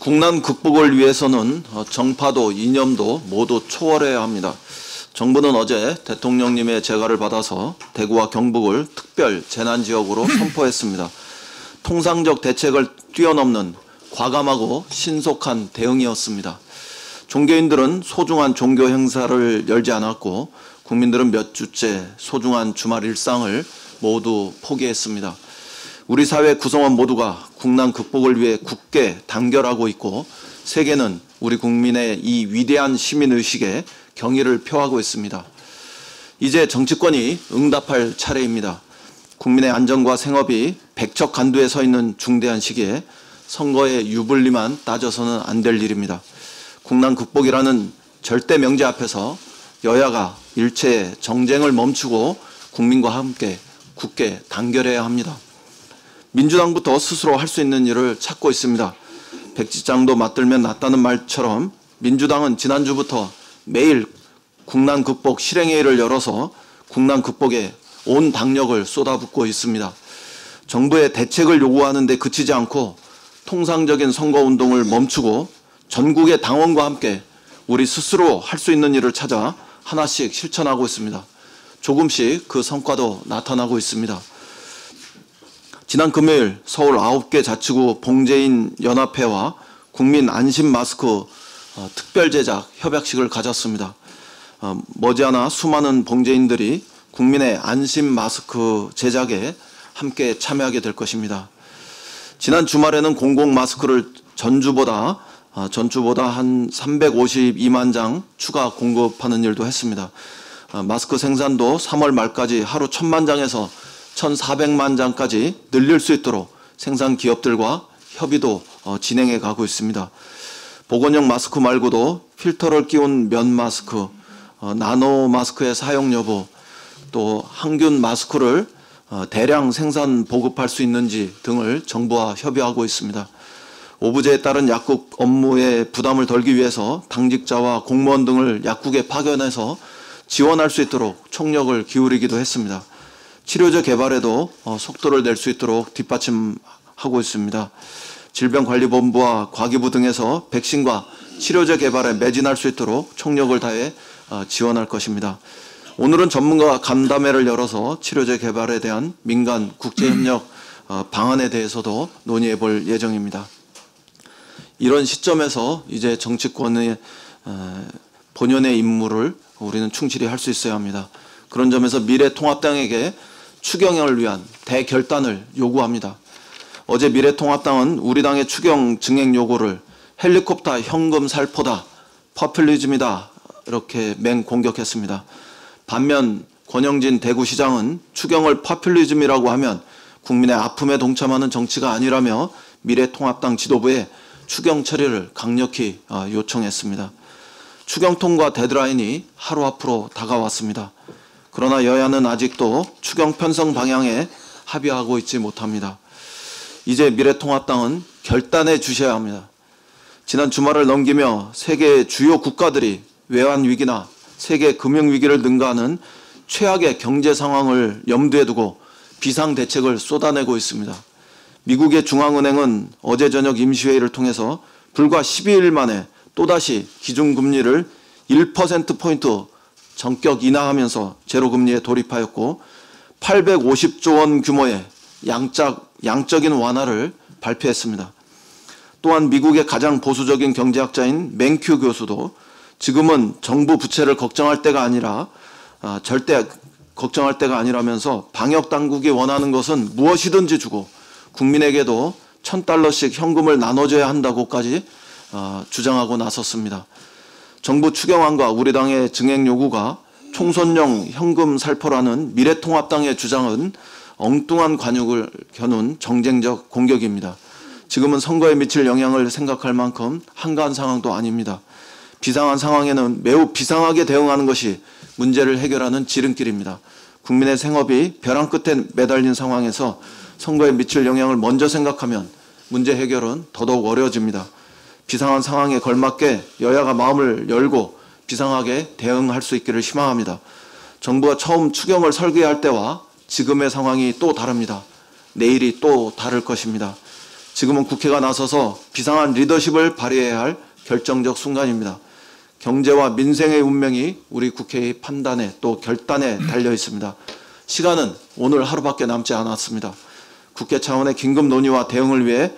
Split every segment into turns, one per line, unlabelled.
국난 극복을 위해서는 정파도 이념도 모두 초월해야 합니다. 정부는 어제 대통령님의 재가를 받아서 대구와 경북을 특별 재난지역으로 선포했습니다. 통상적 대책을 뛰어넘는 과감하고 신속한 대응이었습니다. 종교인들은 소중한 종교 행사를 열지 않았고 국민들은 몇 주째 소중한 주말 일상을 모두 포기했습니다. 우리 사회 구성원 모두가 국난 극복을 위해 굳게 단결하고 있고 세계는 우리 국민의 이 위대한 시민의식에 경의를 표하고 있습니다. 이제 정치권이 응답할 차례입니다. 국민의 안전과 생업이 백척간두에 서 있는 중대한 시기에 선거의 유불리만 따져서는 안 될 일입니다. 국난 극복이라는 절대 명제 앞에서 여야가 일체의 정쟁을 멈추고 국민과 함께 굳게 단결해야 합니다. 민주당부터 스스로 할 수 있는 일을 찾고 있습니다. 백지장도 맞들면 낫다는 말처럼 민주당은 지난주부터 매일 국난 극복 실행회의를 열어서 국난 극복에 온 당력을 쏟아붓고 있습니다. 정부의 대책을 요구하는 데 그치지 않고 통상적인 선거운동을 멈추고 전국의 당원과 함께 우리 스스로 할 수 있는 일을 찾아 하나씩 실천하고 있습니다. 조금씩 그 성과도 나타나고 있습니다. 지난 금요일 서울 9개 자치구 봉제인 연합회와 국민 안심 마스크 특별 제작 협약식을 가졌습니다. 머지않아 수많은 봉제인들이 국민의 안심 마스크 제작에 함께 참여하게 될 것입니다. 지난 주말에는 공공 마스크를 전주보다 한 352만 장 추가 공급하는 일도 했습니다. 마스크 생산도 3월 말까지 하루 1,000만 장에서 1,400만 장까지 늘릴 수 있도록 생산 기업들과 협의도 진행해 가고 있습니다. 보건용 마스크 말고도 필터를 끼운 면 마스크, 나노 마스크의 사용 여부, 또 항균 마스크를 대량 생산 보급할 수 있는지 등을 정부와 협의하고 있습니다. 오부제에 따른 약국 업무의 부담을 덜기 위해서 당직자와 공무원 등을 약국에 파견해서 지원할 수 있도록 총력을 기울이기도 했습니다. 치료제 개발에도 속도를 낼 수 있도록 뒷받침하고 있습니다. 질병관리본부와 과기부 등에서 백신과 치료제 개발에 매진할 수 있도록 총력을 다해 지원할 것입니다. 오늘은 전문가 간담회를 열어서 치료제 개발에 대한 민간 국제협력 방안에 대해서도 논의해 볼 예정입니다. 이런 시점에서 이제 정치권의 본연의 임무를 우리는 충실히 할 수 있어야 합니다. 그런 점에서 미래통합당에게 추경을 위한 대결단을 요구합니다. 어제 미래통합당은 우리 당의 추경 증액 요구를 헬리콥터 현금 살포다, 퍼퓰리즘이다 이렇게 맹공격했습니다. 반면 권영진 대구시장은 추경을 퍼퓰리즘이라고 하면 국민의 아픔에 동참하는 정치가 아니라며 미래통합당 지도부에 추경 처리를 강력히 요청했습니다. 추경 통과 데드라인이 하루 앞으로 다가왔습니다. 그러나 여야는 아직도 추경 편성 방향에 합의하고 있지 못합니다. 이제 미래통합당은 결단해 주셔야 합니다. 지난 주말을 넘기며 세계 주요 국가들이 외환위기나 세계 금융위기를 능가하는 최악의 경제 상황을 염두에 두고 비상대책을 쏟아내고 있습니다. 미국의 중앙은행은 어제 저녁 임시회의를 통해서 불과 12일 만에 또다시 기준금리를 1%포인트 전격 인하하면서 제로금리에 돌입하였고 850조 원 규모의 양적인 완화를 발표했습니다. 또한 미국의 가장 보수적인 경제학자인 맨큐 교수도 지금은 정부 부채를 걱정할 때가 아니라 절대 걱정할 때가 아니라면서 방역당국이 원하는 것은 무엇이든지 주고 국민에게도 $1,000씩 현금을 나눠줘야 한다고까지 주장하고 나섰습니다. 정부 추경안과 우리 당의 증액 요구가 총선용 현금 살포라는 미래통합당의 주장은 엉뚱한 관육을 겨눈 정쟁적 공격입니다. 지금은 선거에 미칠 영향을 생각할 만큼 한가한 상황도 아닙니다. 비상한 상황에는 매우 비상하게 대응하는 것이 문제를 해결하는 지름길입니다. 국민의 생업이 벼랑 끝에 매달린 상황에서 선거에 미칠 영향을 먼저 생각하면 문제 해결은 더더욱 어려워집니다. 비상한 상황에 걸맞게 여야가 마음을 열고 비상하게 대응할 수 있기를 희망합니다. 정부가 처음 추경을 설계할 때와 지금의 상황이 또 다릅니다. 내일이 또 다를 것입니다. 지금은 국회가 나서서 비상한 리더십을 발휘해야 할 결정적 순간입니다. 경제와 민생의 운명이 우리 국회의 판단에 또 결단에 달려 있습니다. 시간은 오늘 하루밖에 남지 않았습니다. 국회 차원의 긴급 논의와 대응을 위해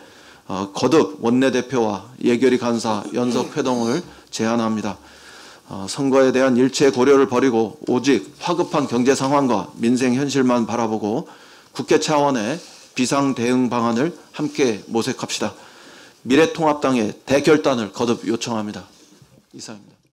거듭 원내대표와 예결위 간사 연석회동을 제안합니다. 선거에 대한 일체 고려를 버리고 오직 화급한 경제 상황과 민생 현실만 바라보고 국회 차원의 비상 대응 방안을 함께 모색합시다. 미래통합당의 대결단을 거듭 요청합니다. 이상입니다.